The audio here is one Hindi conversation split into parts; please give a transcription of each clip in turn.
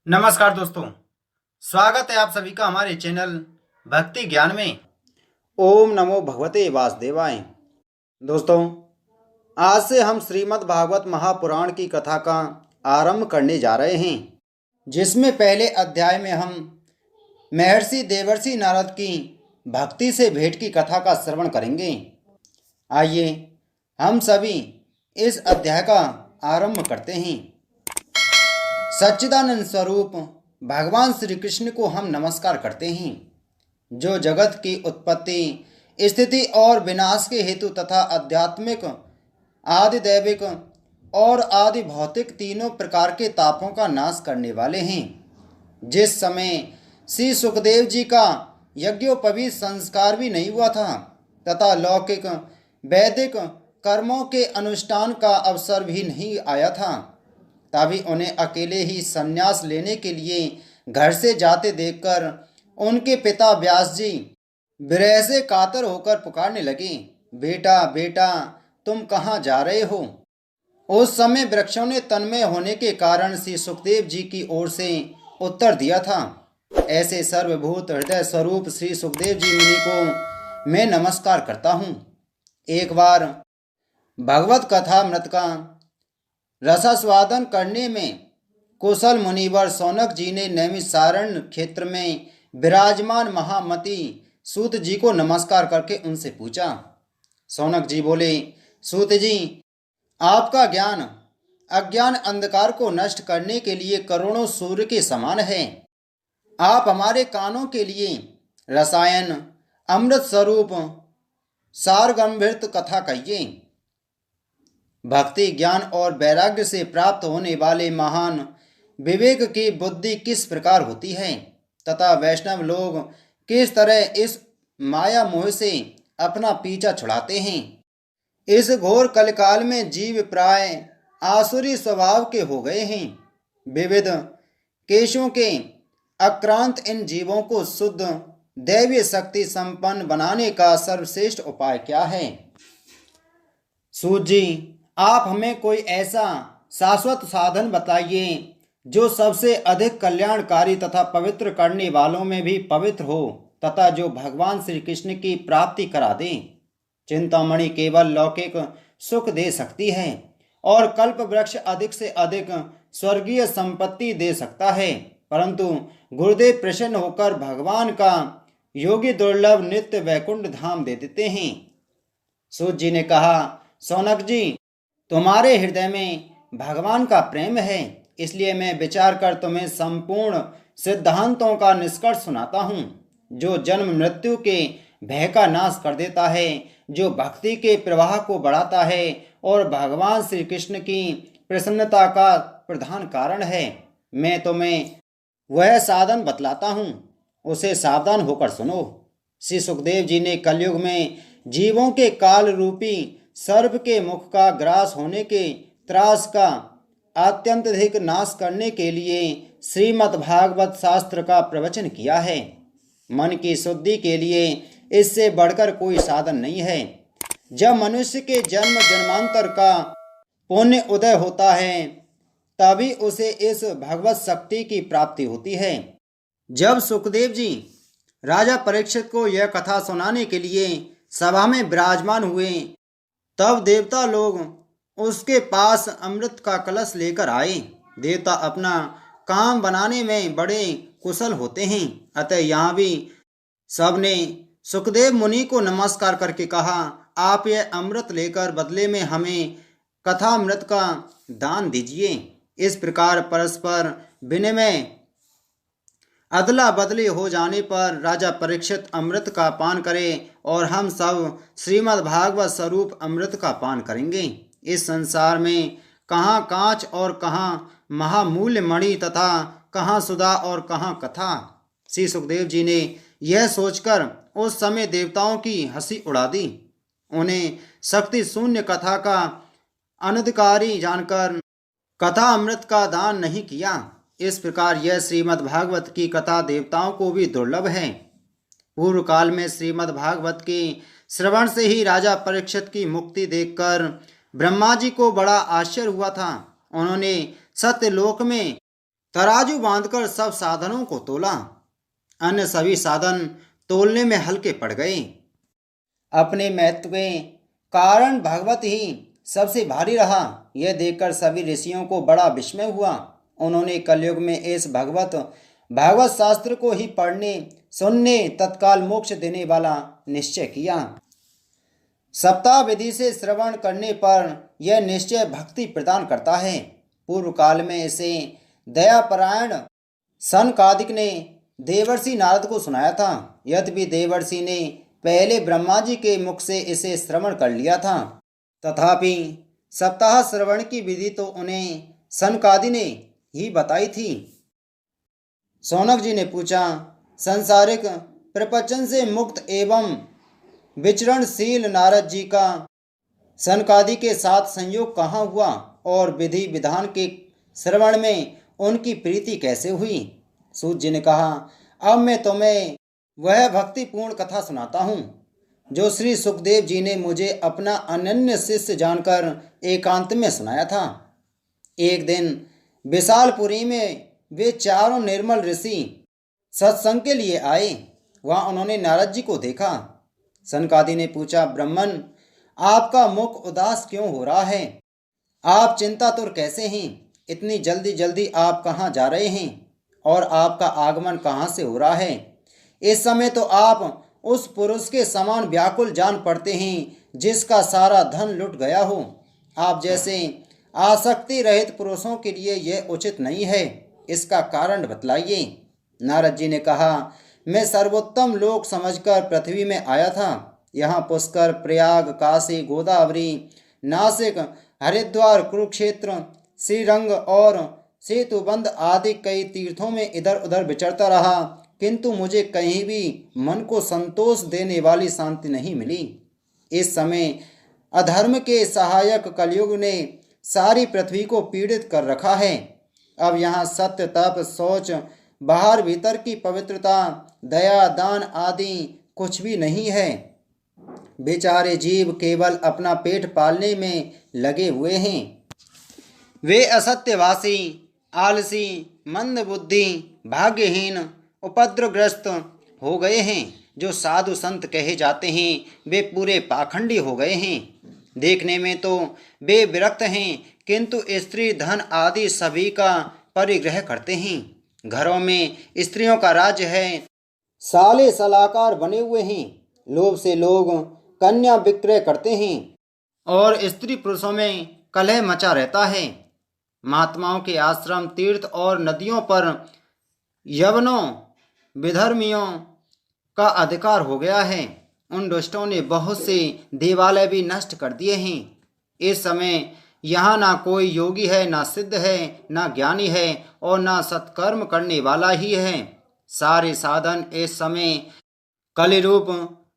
नमस्कार दोस्तों। स्वागत है आप सभी का हमारे चैनल भक्ति ज्ञान में। ओम नमो भगवते वासुदेवाय। दोस्तों, आज से हम श्रीमद् भागवत महापुराण की कथा का आरंभ करने जा रहे हैं, जिसमें पहले अध्याय में हम महर्षि देवर्षि नारद की भक्ति से भेंट की कथा का श्रवण करेंगे। आइए हम सभी इस अध्याय का आरंभ करते हैं। सच्चिदानंद स्वरूप भगवान श्री कृष्ण को हम नमस्कार करते हैं, जो जगत की उत्पत्ति, स्थिति और विनाश के हेतु तथा आध्यात्मिक, आदि दैविक और आदि भौतिक तीनों प्रकार के तापों का नाश करने वाले हैं। जिस समय श्री सुखदेव जी का यज्ञोपवीत संस्कार भी नहीं हुआ था तथा लौकिक वैदिक कर्मों के अनुष्ठान का अवसर भी नहीं आया था, तभी उन्हें अकेले ही संन्यास लेने के लिए घर से जाते देखकर उनके पिता व्यास जी विरह से कातर होकर पुकारने लगे, बेटा बेटा तुम कहाँ जा रहे हो। उस समय वृक्षों ने तन्मय होने के कारण श्री सुखदेव जी की ओर से उत्तर दिया था, ऐसे सर्वभूत हृदय स्वरूप श्री सुखदेव जी मुनि को मैं नमस्कार करता हूँ। एक बार भगवत कथा मृत का रसास्वादन करने में कुशल मुनिवर सौनक जी ने नैमिषारण्य क्षेत्र में विराजमान महामति सूत जी को नमस्कार करके उनसे पूछा। सौनक जी बोले, सूत जी, आपका ज्ञान अज्ञान अंधकार को नष्ट करने के लिए करोड़ों सूर्य के समान है। आप हमारे कानों के लिए रसायन अमृत स्वरूप सारगंभीर कथा कहिए। भक्ति ज्ञान और वैराग्य से प्राप्त होने वाले महान विवेक की बुद्धि किस प्रकार होती है तथा वैष्णव लोग किस तरह इस माया मोह से अपना पीछा छुड़ाते हैं। इस घोर कलकाल में जीव प्राय आसुरी स्वभाव के हो गए हैं। विविध केशों के आक्रांत इन जीवों को शुद्ध दैवीय शक्ति संपन्न बनाने का सर्वश्रेष्ठ उपाय क्या है। सूत जी, आप हमें कोई ऐसा शाश्वत साधन बताइए जो सबसे अधिक कल्याणकारी तथा पवित्र करने वालों में भी पवित्र हो तथा जो भगवान श्री कृष्ण की प्राप्ति करा दे। चिंतामणि केवल लौकिक सुख दे सकती है और कल्प वृक्ष अधिक से अधिक स्वर्गीय संपत्ति दे सकता है, परंतु गुरुदेव प्रसन्न होकर भगवान का योगी दुर्लभ नित्य वैकुंठ धाम दे देते हैं। सूत जी ने कहा, सौनक जी, तुम्हारे हृदय में भगवान का प्रेम है, इसलिए मैं विचार कर तुम्हें संपूर्ण सिद्धांतों का निष्कर्ष सुनाता हूँ, जो जन्म मृत्यु के भय का नाश कर देता है, जो भक्ति के प्रवाह को बढ़ाता है और भगवान श्री कृष्ण की प्रसन्नता का प्रधान कारण है। मैं तुम्हें वह साधन बतलाता हूँ, उसे सावधान होकर सुनो। श्री सुखदेव जी ने कलयुग में जीवों के काल रूपी सर्प के मुख का ग्रास होने के त्रास का अत्यंतिक नाश करने के लिए श्रीमद् भागवत शास्त्र का प्रवचन किया है। मन की शुद्धि के लिए इससे बढ़कर कोई साधन नहीं है। जब मनुष्य के जन्म जन्मांतर का पुण्य उदय होता है, तभी उसे इस भगवत शक्ति की प्राप्ति होती है। जब सुखदेव जी राजा परीक्षित को यह कथा सुनाने के लिए सभा में विराजमान हुए, तब देवता लोग उसके पास अमृत का कलश लेकर आए। देवता अपना काम बनाने में बड़े कुशल होते हैं, अतः यहाँ भी सबने सुखदेव मुनि को नमस्कार करके कहा, आप यह अमृत लेकर बदले में हमें कथामृत का दान दीजिए। इस प्रकार परस्पर विनिमय अदला बदली हो जाने पर राजा परीक्षित अमृत का पान करें और हम सब श्रीमद् भागवत स्वरूप अमृत का पान करेंगे। इस संसार में कहाँ कांच और कहाँ महामूल्य मणि तथा कहाँ सुधा और कहाँ कथा। श्री सुखदेव जी ने यह सोचकर उस समय देवताओं की हंसी उड़ा दी। उन्हें शक्ति शून्य कथा का अनधिकारी जानकर कथा अमृत का दान नहीं किया। इस प्रकार यह श्रीमद् भागवत की कथा देवताओं को भी दुर्लभ है। पूर्व काल में श्रीमद् भागवत के श्रवण से ही राजा परीक्षित की मुक्ति देखकर ब्रह्मा जी को बड़ा आश्चर्य हुआ था। उन्होंने सत्यलोक में तराजू बांधकर सब साधनों को तोला। अन्य सभी साधन तोलने में हल्के पड़ गए। अपने महत्व के कारण भागवत ही सबसे भारी रहा, यह देखकर सभी ऋषियों को बड़ा विस्मय हुआ। उन्होंने कलयुग में इस भागवत शास्त्र को ही पढ़ने सुनने तत्काल मोक्ष देने वाला निश्चय किया। सप्ताह विधि से श्रवण करने पर यह निश्चय भक्ति प्रदान करता है। पूर्व काल में इसे दयापरायण सनकादिक ने देवर्षि नारद को सुनाया था। यद्यपि देवर्षि ने पहले ब्रह्मा जी के मुख से इसे श्रवण कर लिया था, तथापि सप्ताह श्रवण की विधि तो उन्हें सनकादि ने ही बताई थी। शौनक जी ने पूछा, संसारिक प्रपंचन से मुक्त एवं विचरणशील नारद जी का सनकादि के साथ संयोग कहाँ हुआ और विधि विधान के श्रवण में उनकी प्रीति कैसे हुई? सूत जी ने कहा, अब मैं तुम्हें वह भक्तिपूर्ण कथा सुनाता हूँ जो श्री सुखदेव जी ने मुझे अपना अनन्य शिष्य जानकर एकांत में सुनाया था। एक दिन विशालपुरी में वे चारों निर्मल ऋषि सत्संग के लिए आए। वहाँ उन्होंने नारद जी को देखा। सनकादि ने पूछा, ब्राह्मण, आपका मुख उदास क्यों हो रहा है? आप चिंतातुर कैसे हैं? इतनी जल्दी जल्दी आप कहाँ जा रहे हैं और आपका आगमन कहाँ से हो रहा है? इस समय तो आप उस पुरुष के समान व्याकुल जान पड़ते हैं जिसका सारा धन लुट गया हो। आप जैसे आसक्ति रहित पुरुषों के लिए यह उचित नहीं है, इसका कारण बतलाइए। नारद जी ने कहा, मैं सर्वोत्तम लोक समझकर पृथ्वी में आया था। यहाँ पुष्कर, प्रयाग, काशी, गोदावरी, नासिक, हरिद्वार, कुरुक्षेत्र, श्रीरंग और सेतुबंध आदि कई तीर्थों में इधर उधर विचरता रहा, किंतु मुझे कहीं भी मन को संतोष देने वाली शांति नहीं मिली। इस समय अधर्म के सहायक कलयुग ने सारी पृथ्वी को पीड़ित कर रखा है। अब यहाँ सत्य, तप, शौच, बाहर भीतर की पवित्रता, दया, दान आदि कुछ भी नहीं है। बेचारे जीव केवल अपना पेट पालने में लगे हुए हैं। वे असत्यवासी, आलसी, मंदबुद्धि, भाग्यहीन, उपद्रवग्रस्त हो गए हैं। जो साधु संत कहे जाते हैं वे पूरे पाखंडी हो गए हैं। देखने में तो वे विरक्त हैं, किंतु स्त्री, धन आदि सभी का परिग्रह करते हैं। घरों में स्त्रियों का राज्य है। साले सलाहकार बने हुए हैं। लोभ से लोग कन्या विक्रय करते हैं और स्त्री पुरुषों में कलह मचा रहता है। महात्माओं के आश्रम, तीर्थ और नदियों पर यवनों, विधर्मियों का अधिकार हो गया है। उन दुष्टों ने बहुत से देवालय भी नष्ट कर दिए हैं। इस समय यहाँ ना कोई योगी है, ना सिद्ध है, ना ज्ञानी है और ना सत्कर्म करने वाला ही है। सारे साधन इस समय कलिरूप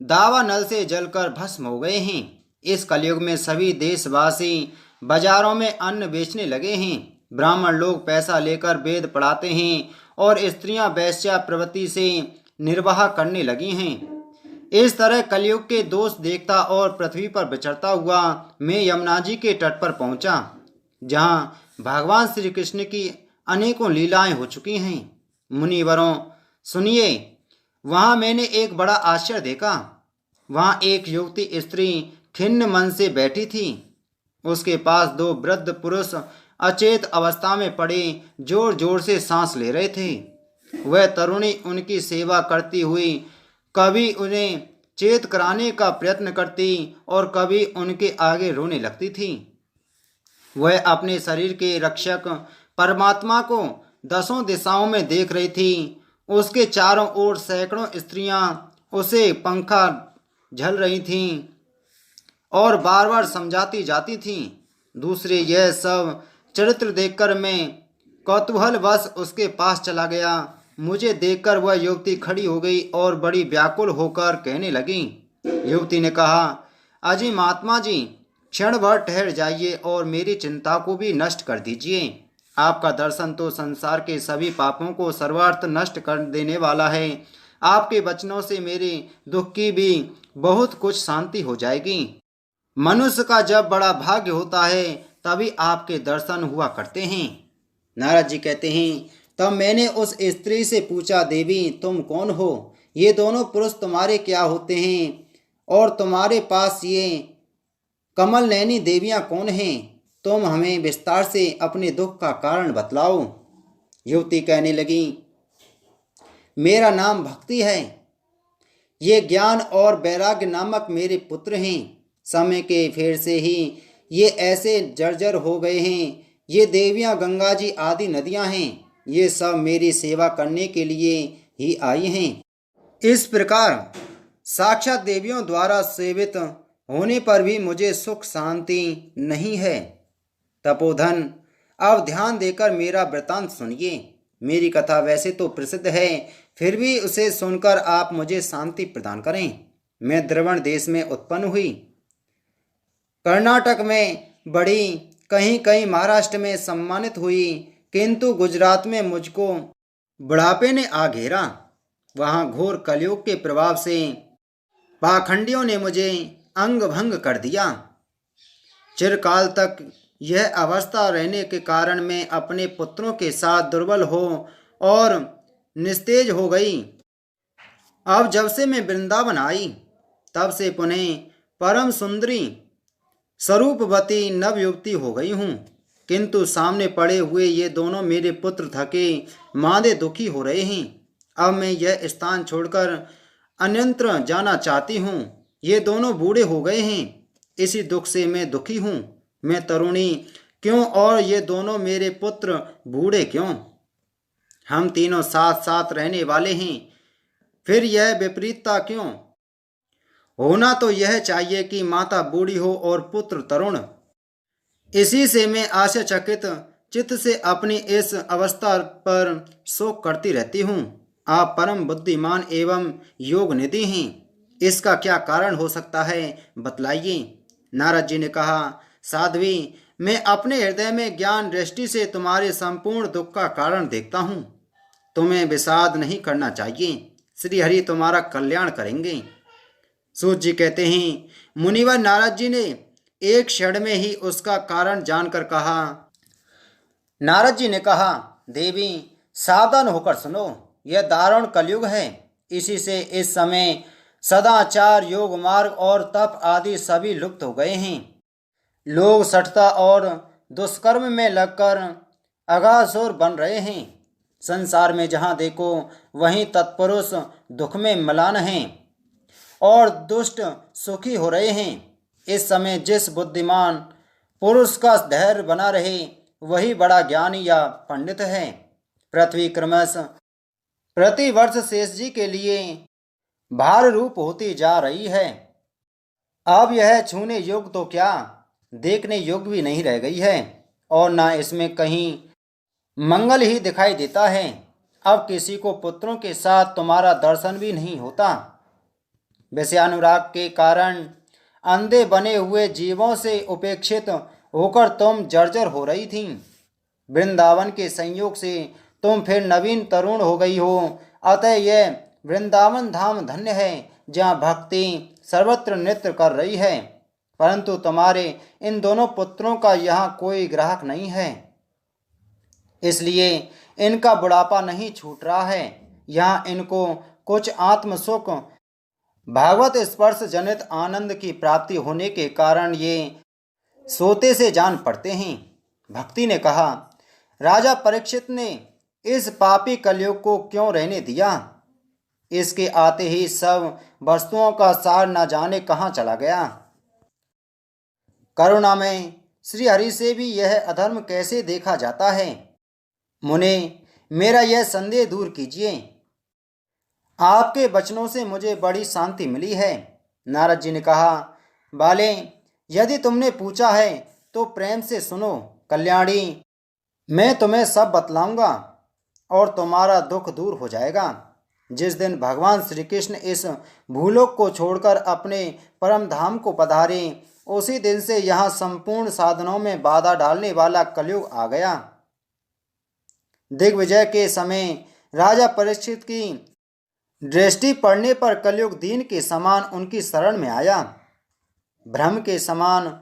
दावा नल से जलकर भस्म हो गए हैं। इस कलयुग में सभी देशवासी बाजारों में अन्न बेचने लगे हैं। ब्राह्मण लोग पैसा लेकर वेद पढ़ाते हैं और स्त्रियां वैश्या प्रवृत्ति से निर्वाह करने लगी हैं। इस तरह कलयुग के दोष देखता और पृथ्वी पर विचरता हुआ मैं यमुना जी के तट पर पहुंचा, जहां भगवान श्री कृष्ण की अनेकों लीलाएं हो चुकी हैं। मुनिवरों सुनिए, वहां मैंने एक बड़ा आश्चर्य देखा। वहां एक युवती स्त्री खिन्न मन से बैठी थी। उसके पास दो वृद्ध पुरुष अचेत अवस्था में पड़े जोर जोर से सांस ले रहे थे। वह तरुणी उनकी सेवा करती हुई कभी उन्हें चेत कराने का प्रयत्न करती और कभी उनके आगे रोने लगती थी। वह अपने शरीर के रक्षक परमात्मा को दसों दिशाओं में देख रही थी। उसके चारों ओर सैकड़ों स्त्रियां उसे पंखा झल रही थीं और बार बार समझाती जाती थीं। दूसरे यह सब चरित्र देखकर मैं कौतूहलवश उसके पास चला गया। मुझे देखकर वह युवती खड़ी हो गई और बड़ी व्याकुल होकर कहने लगी। युवती ने कहा, अजी महात्मा जी, क्षण भर ठहर जाइए और मेरी चिंता को भी नष्ट कर दीजिए। आपका दर्शन तो संसार के सभी पापों को सर्वार्थ नष्ट कर देने वाला है। आपके वचनों से मेरे दुख की भी बहुत कुछ शांति हो जाएगी। मनुष्य का जब बड़ा भाग्य होता है तभी आपके दर्शन हुआ करते हैं। नारद जी कहते हैं, तब मैंने उस स्त्री से पूछा, देवी तुम कौन हो? ये दोनों पुरुष तुम्हारे क्या होते हैं? और तुम्हारे पास ये कमल नैनी देवियां कौन हैं? तुम हमें विस्तार से अपने दुख का कारण बतलाओ। युवती कहने लगी, मेरा नाम भक्ति है। ये ज्ञान और वैराग्य नामक मेरे पुत्र हैं। समय के फेर से ही ये ऐसे जर्जर हो गए हैं। ये देवियां गंगा जी आदि नदियां हैं। ये सब मेरी सेवा करने के लिए ही आई हैं। इस प्रकार साक्षात देवियों द्वारा सेवित होने पर भी मुझे सुख शांति नहीं है। तपोधन, अब ध्यान देकर मेरा वृतांत सुनिए। मेरी कथा वैसे तो प्रसिद्ध है, फिर भी उसे सुनकर आप मुझे शांति प्रदान करें। मैं द्रवण देश में उत्पन्न हुई, कर्नाटक में बढ़ी, कहीं कहीं महाराष्ट्र में सम्मानित हुई, किंतु गुजरात में मुझको बुढ़ापे ने आ घेरा। वहाँ घोर कलयुग के प्रभाव से पाखंडियों ने मुझे अंग भंग कर दिया। चिरकाल तक यह अवस्था रहने के कारण मैं अपने पुत्रों के साथ दुर्बल हो और निस्तेज हो गई। अब जब से मैं वृंदावन आई, तब से पुनः परम सुंदरी स्वरूपवती नवयुवती हो गई हूँ। किंतु सामने पड़े हुए ये दोनों मेरे पुत्र थके मांदे दुखी हो रहे हैं। अब मैं यह स्थान छोड़कर अन्यत्र जाना चाहती हूँ। ये दोनों बूढ़े हो गए हैं, इसी दुख से मैं दुखी हूँ। मैं तरुणी क्यों और ये दोनों मेरे पुत्र बूढ़े क्यों? हम तीनों साथ साथ रहने वाले हैं, फिर यह विपरीतता क्यों? होना तो यह चाहिए कि माता बूढ़ी हो और पुत्र तरुण। इसी से मैं आशाचकित चित्त से अपनी इस अवस्था पर शोक करती रहती हूँ। आप परम बुद्धिमान एवं योग निधि हैं, इसका क्या कारण हो सकता है, बतलाइए। नारद जी ने कहा, साध्वी, मैं अपने हृदय में ज्ञान दृष्टि से तुम्हारे संपूर्ण दुख का कारण देखता हूँ। तुम्हें विषाद नहीं करना चाहिए, श्री हरि तुम्हारा कल्याण करेंगे। सूत जी कहते हैं, मुनिवर नारद जी ने एक क्षण में ही उसका कारण जानकर कहा। नारद जी ने कहा, देवी सावधान होकर सुनो, यह दारुण कलयुग है। इसी से इस समय सदाचार, योग मार्ग और तप आदि सभी लुप्त हो गए हैं। लोग सठता और दुष्कर्म में लगकर अघासुर बन रहे हैं। संसार में जहाँ देखो वहीं तत्पुरुष दुख में मलान हैं और दुष्ट सुखी हो रहे हैं। इस समय जिस बुद्धिमान पुरुष का धैर्य बना रहे वही बड़ा ज्ञानी या पंडित है। पृथ्वी क्रमश प्रतिवर्ष शेष जी के लिए भार रूप होती जा रही है। अब यह छूने योग्य तो क्या, देखने योग्य भी नहीं रह गई है और ना इसमें कहीं मंगल ही दिखाई देता है। अब किसी को पुत्रों के साथ तुम्हारा दर्शन भी नहीं होता। विषयानुराग के कारण अंधे बने हुए जीवों से उपेक्षित होकर तुम जर्जर हो रही थी। वृंदावन के संयोग से तुम फिर नवीन तरुण हो गई हो। अतः यह वृंदावन धाम धन्य है, जहाँ भक्ति सर्वत्र नृत्य कर रही है। परंतु तुम्हारे इन दोनों पुत्रों का यहाँ कोई ग्राहक नहीं है, इसलिए इनका बुढ़ापा नहीं छूट रहा है। यहाँ इनको कुछ आत्म सुख, भागवत स्पर्श जनित आनंद की प्राप्ति होने के कारण ये सोते से जान पड़ते हैं। भक्ति ने कहा, राजा परीक्षित ने इस पापी कलयुग को क्यों रहने दिया? इसके आते ही सब वस्तुओं का सार न जाने कहाँ चला गया। करुणा में श्री हरि से भी यह अधर्म कैसे देखा जाता है? मुने, मेरा यह संदेह दूर कीजिए। आपके वचनों से मुझे बड़ी शांति मिली है। नारद जी ने कहा, बाले, यदि तुमने पूछा है तो प्रेम से सुनो। कल्याणी, मैं तुम्हें सब बतलाऊंगा और तुम्हारा दुख दूर हो जाएगा। जिस दिन भगवान श्री कृष्ण इस भूलोक को छोड़कर अपने परम धाम को पधारे, उसी दिन से यहाँ संपूर्ण साधनों में बाधा डालने वाला कलयुग आ गया। दिग्विजय के समय राजा परीक्षित की दृष्टि पड़ने पर कलयुग दीन के समान उनकी शरण में आया। भ्रम के समान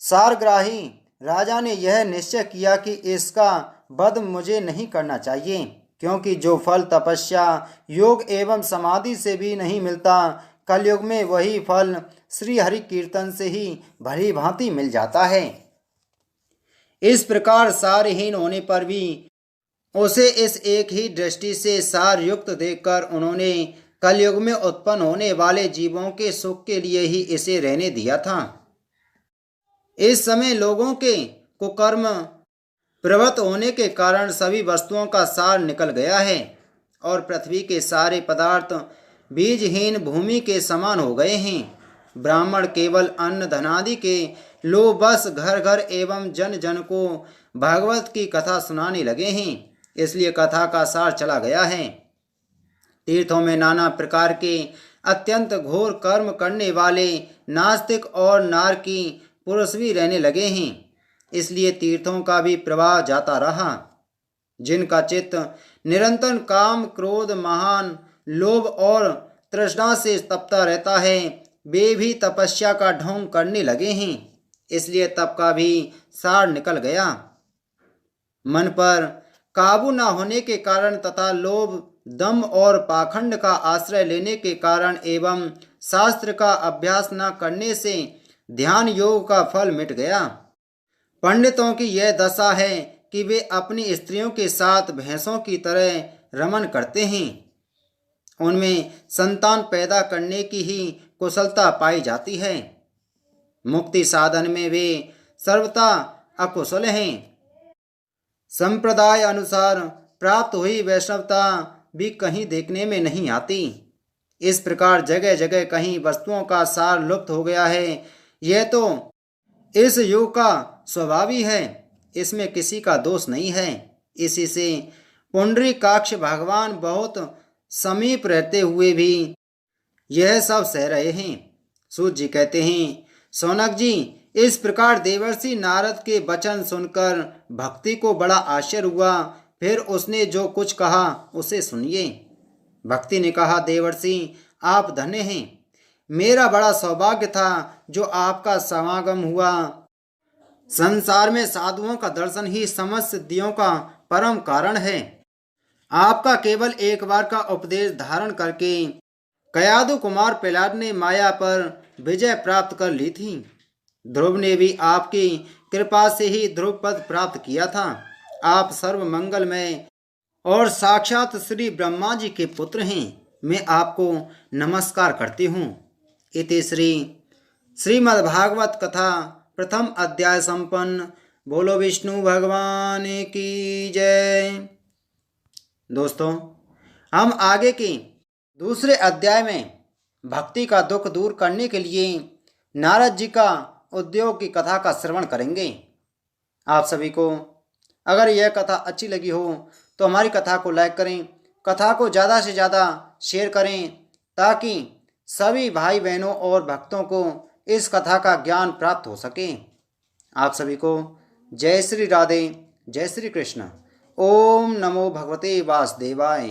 सारग्राही राजा ने यह निश्चय किया कि इसका वध मुझे नहीं करना चाहिए, क्योंकि जो फल तपस्या, योग एवं समाधि से भी नहीं मिलता, कलयुग में वही फल श्री हरि कीर्तन से ही भली भांति मिल जाता है। इस प्रकार सारहीन होने पर भी उसे इस एक ही दृष्टि से सार युक्त देखकर उन्होंने कलयुग में उत्पन्न होने वाले जीवों के सुख के लिए ही इसे रहने दिया था। इस समय लोगों के कुकर्म प्रवृत्त होने के कारण सभी वस्तुओं का सार निकल गया है और पृथ्वी के सारे पदार्थ बीजहीन भूमि के समान हो गए हैं। ब्राह्मण केवल अन्न धनादि के लोभ बस घर घर एवं जन जन को भागवत की कथा सुनाने लगे हैं, इसलिए कथा का सार चला गया है। तीर्थों में नाना प्रकार के अत्यंत घोर कर्म करने वाले नास्तिक और नारकी पुरुष भी रहने लगे हैं, इसलिए तीर्थों का भी प्रवाह जाता रहा। जिनका चित्त निरंतर काम, क्रोध, महान लोभ और तृष्णा से तपता रहता है, वे भी तपस्या का ढोंग करने लगे हैं, इसलिए तप का भी सार निकल गया। मन पर काबू न होने के कारण तथा लोभ, दम और पाखंड का आश्रय लेने के कारण एवं शास्त्र का अभ्यास न करने से ध्यान योग का फल मिट गया। पंडितों की यह दशा है कि वे अपनी स्त्रियों के साथ भैंसों की तरह रमन करते हैं। उनमें संतान पैदा करने की ही कुशलता पाई जाती है। मुक्ति साधन में वे सर्वथा अकुशल हैं। संप्रदाय अनुसार प्राप्त हुई वैष्णवता भी कहीं देखने में नहीं आती। इस प्रकार जगह जगह कहीं वस्तुओं का सार लुप्त हो गया है। यह तो इस युग का स्वभाव ही है, इसमें किसी का दोष नहीं है। इसी से पुंडरीकाक्ष भगवान बहुत समीप रहते हुए भी यह सब सह रहे हैं। सूत जी कहते हैं, सौनक जी, इस प्रकार देवर्षि नारद के वचन सुनकर भक्ति को बड़ा आश्चर्य हुआ। फिर उसने जो कुछ कहा उसे सुनिए। भक्ति ने कहा, देवर्षि आप धन्य हैं। मेरा बड़ा सौभाग्य था जो आपका समागम हुआ। संसार में साधुओं का दर्शन ही समस्त सिद्धियों का परम कारण है। आपका केवल एक बार का उपदेश धारण करके कयादु कुमार प्रहलाद ने माया पर विजय प्राप्त कर ली थी। ध्रुव ने भी आपकी कृपा से ही ध्रुव पद प्राप्त किया था। आप सर्व मंगलमय और साक्षात श्री ब्रह्मा जी के पुत्र हैं। मैं आपको नमस्कार करती हूँ। इति श्री श्रीमद्भागवत कथा प्रथम अध्याय संपन्न। बोलो विष्णु भगवान की जय। दोस्तों, हम आगे के दूसरे अध्याय में भक्ति का दुख दूर करने के लिए नारद जी का उद्योग की कथा का श्रवण करेंगे। आप सभी को अगर यह कथा अच्छी लगी हो तो हमारी कथा को लाइक करें, कथा को ज़्यादा से ज़्यादा शेयर करें, ताकि सभी भाई बहनों और भक्तों को इस कथा का ज्ञान प्राप्त हो सके। आप सभी को जय श्री राधे, जय श्री कृष्ण। ओम नमो भगवते वासुदेवाय।